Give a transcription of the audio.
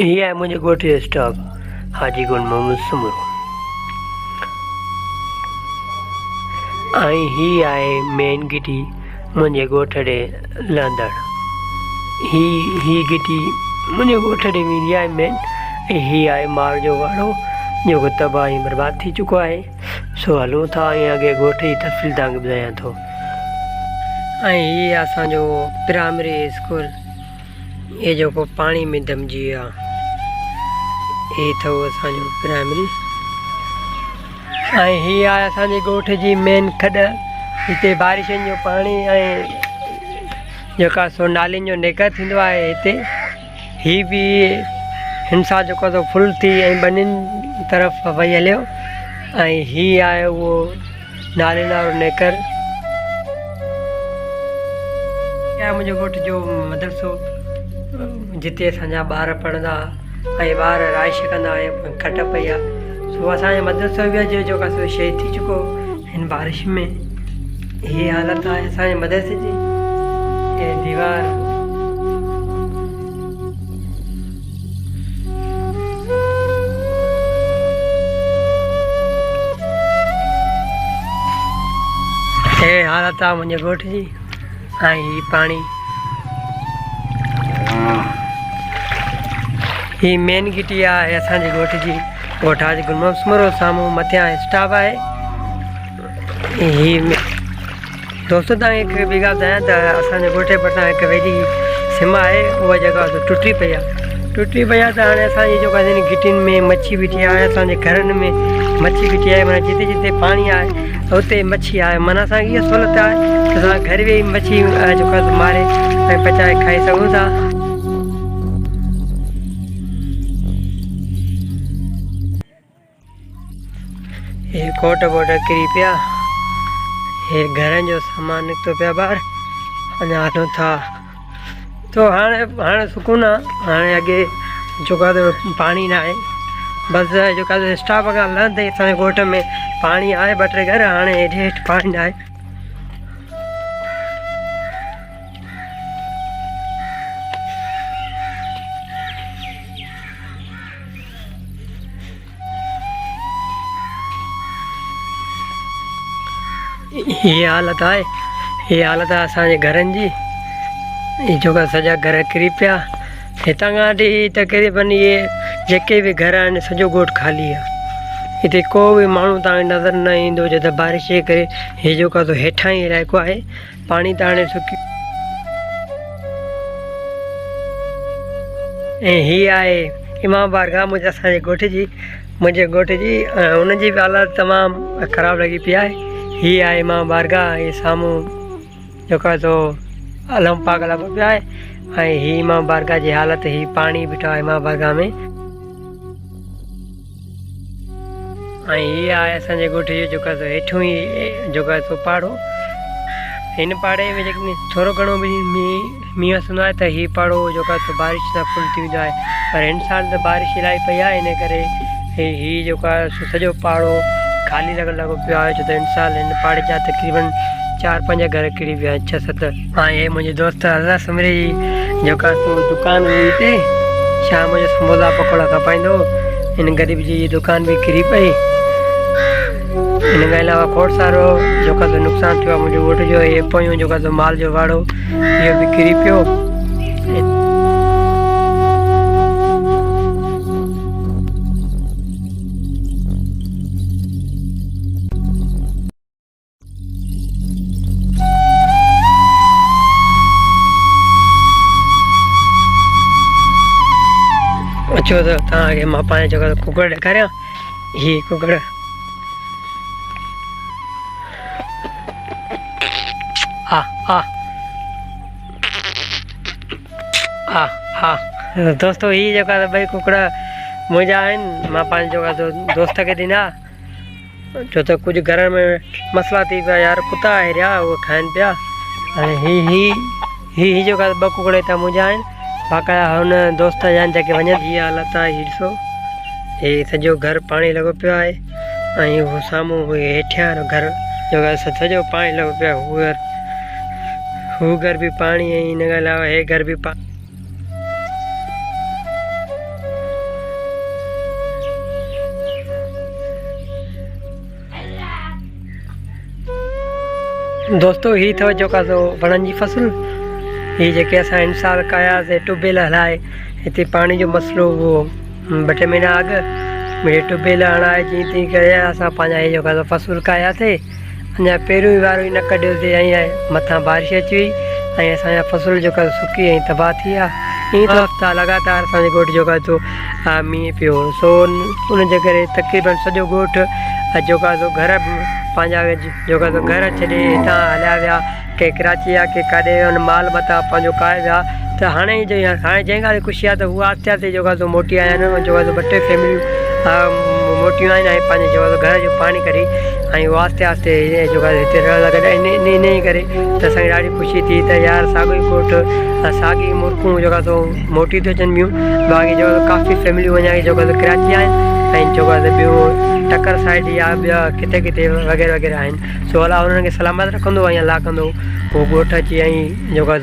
ये है मुझे गोटे स्टॉप हाजी गुल मोहम्मद सुमरो आई ही आए मेन गिटी मुझे गोठड़े लंदड़ ही गिटी मुझे गोठड़े वेंदी आहे मेन ही आए मार जो वाड़ो जो तबाही बर्बाद थी चुको है। सो हलूं था अगे गोठ जी तफ़सील तव्हांखे ॿुधायां थो। ही असांजो प्राइमरी स्कूल ये जो पानी में दमजी वियो ये थो असांजो प्राइमरी ही आहे असांजे गोठ जी मेन खॾ हिते बारिशनि जो पाणी जेका सो नालियुनि जो निकर थींदो आहे हिते ही बि हिन सां जेको तो फुल थी ॿनियुनि तरफ़ वही हलियो ही आहे उहो नालियुनि वारो नेकर। मुंहिंजे ॻोठ जो मदरसो जिते असांजा ॿार पढ़ंदा ॿार राइश कंदा खट पई आहे। सो असांजो मदरसो बि अॼु जेका सो शहीद थी चुको हिन बारिश में। ही हालत आहे असांजे मदरसे जी। ये दीवार ये हालत आहे मुंहिंजे ॻोठ जी। ही पानी ही मेन गिटी आहे असांजे ॻोठ जी। ॻोठ हाजी गुल मोहम्मद सुमरो साम्हूं मथियां स्टाफ आहे। ही दोस्तों तव्हांखे हिकु ॿी ॻाल्हि ॿुधायां त असांजे ॻोठ भरिसां हिकु वॾी सिम आहे उहा जेका टुटी पई आहे त हाणे असांजी जेका गिटियुनि में मच्छी बीठी आहे। असांजे घरनि में मच्छी बीठी आहे माना जिते जिते पाणी आहे उते मच्छी आहे। माना असांखे इहा सहूलियत आहे त असां घर वेही मच्छी जेका मारे ऐं पचाए खाई सघूं था। हे कोट वोट किरी पिया हे घरनि जो सामान निकितो पिया ॿाहिरि अञा हलूं था। तो हाणे सुकून आहे। हाणे अॻे जेका पाणी न आहे बसि जेका स्टाफ खां लहंदे असांजे ॻोठ में पाणी आहे ॿ टे घर हाणे हेठि पाणी न आहे। ये हालत आहे असांजे घरनि जी। जेका सॼा घर किरी पिया हितां खां वठी तक़रीबन इहे जेके बि घर आहिनि सॼो ॻोठ ख़ाली आहे। हिते को बि माण्हू तव्हांखे नज़र न ईंदो छो त बारिश जे करे हे जेको आहे हेठां ई इलाइक़ो आहे पाणी त हाणे सुकी। ऐं हीअ आहे इमाम बारगाह असांजे मुंहिंजे ॻोठ जी हुनजी बि हालत तमामु ख़राबु लॻी पई आहे। हीअ आहे इमाम बारगाह हे साम्हूं जेको आहे सो अलम पाक लॻो पियो आहे ऐं ही इमाम बारगाह जी हालत ही पाणी बीठो आहे इमाम बारगाह में। ऐं हीअ आहे असांजे ॻोठ जो जेको आहे हेठूं ई जेको आहे सो पाड़ो। हिन पाड़े में जेकॾहिं थोरो घणो बि मींहुं वसंदो आहे त हीअ पाड़ो जेको आहे सो बारिश सां फुल थी वेंदो आहे। पर हिन साल त बारिश इलाही पई आहे इन करे हीअ जेको आहे सो सॼो पाड़ो ख़ाली लॻो पियो आहे छो त हिन साल हिन पाड़े जा तक़रीबन 4-5 घर किरी विया 6-7। हे मुंहिंजे दोस्त अल्लाह समरे जी जेका सो दुकान हुई हिते शाम जो समोसा पकोड़ा खपाईंदो हिन ग़रीब जी दुकान बि किरी पई। हिन खां अलावा खोड़ सारो जेका सो नुक़सानु थियो आहे मुंहिंजे ॻोठ जो। हे पोयूं जेका सो माल जो वाड़ो इहो बि किरी पियो। अचो त तव्हांखे मां पंहिंजे जेका कुकड़ ॾेखारियां। ही कुकड़ दोस्तों ही जेका ॿई कुकड़ मुंहिंजा आहिनि। मां पंहिंजे जेका दोस्त खे ॾिना छो त कुझु घर में मसला थी पिया यार कुता हेरिया उहे खाइनि पिया। ऐं ही जेका 2 कुकड़ हितां मुंहिंजा आहिनि बाक़ाया हुन दोस्त जा आहिनि जेके वञनि। हीअ हालत आहे हीअ ॾिसो हे सॼो घर पाणी लॻो पियो आहे ऐं उहो साम्हूं हेठियां वारो घर जेको सॼो पाणी लॻो पियो आहे। हू घर बि पाणी ऐं हिन खां अलावा हे घर बि दोस्तों ही अथव जेका वणनि जी फसल। ही जेके असां हिन साल कयासीं ट्यूबवेल हलाए, हिते पाणी जो मसइलो उहो 2-3 महीना अॻु मुंहिंजे ट्यूबवेल हणाए जीअं तीअं करे असां पंहिंजा हे जेका फसल कयासीं। अञा पहिरियों ई वारो ई न कढियोसीं, ऐं मथां बारिश अची वई ऐं असांजा फसल जेका सुकी ऐं तबाह थी विया। ईअं हफ़्ता लगातार असांजे ॻोठु जेका मींहुं पियो, सो उनजे करे तक़रीबन सॼो ॻोठु जेका घर पंहिंजा जेका घर छॾे हितां हलिया विया, के कराची विया, के काॾे हुन माल मथां पंहिंजो काए विया। त हाणे हाणे जंहिं ॻाल्हि ख़ुशी आहे त उहा आहिस्ते आहिस्ते जेका मोटी आया आहिनि, जेका 2-3 फैमिलियूं मोटियूं आहिनि ऐं पंहिंजे जेका घर जो पाणी करे ऐं उहा आहिस्ते आहिस्ते जेका हिते रहणु लॻा। इन ई करे त असांखे ॾाढी ख़ुशी थी त यार साॻियो ई ॻोठु, साॻी मुल्कूं जेका मोटी थियूं अचनि ॿियूं। बाक़ी जेका काफ़ी फैमिलियूं अञा जेका कराची आहिनि ऐं जेका ॿियूं टकर साइड या ॿिया किथे किथे वग़ैरह वग़ैरह आहिनि। सो अलाह उन्हनि खे सलामत रखंदो ऐं अलाह कंदो उहो ॻोठु अची ऐं जेका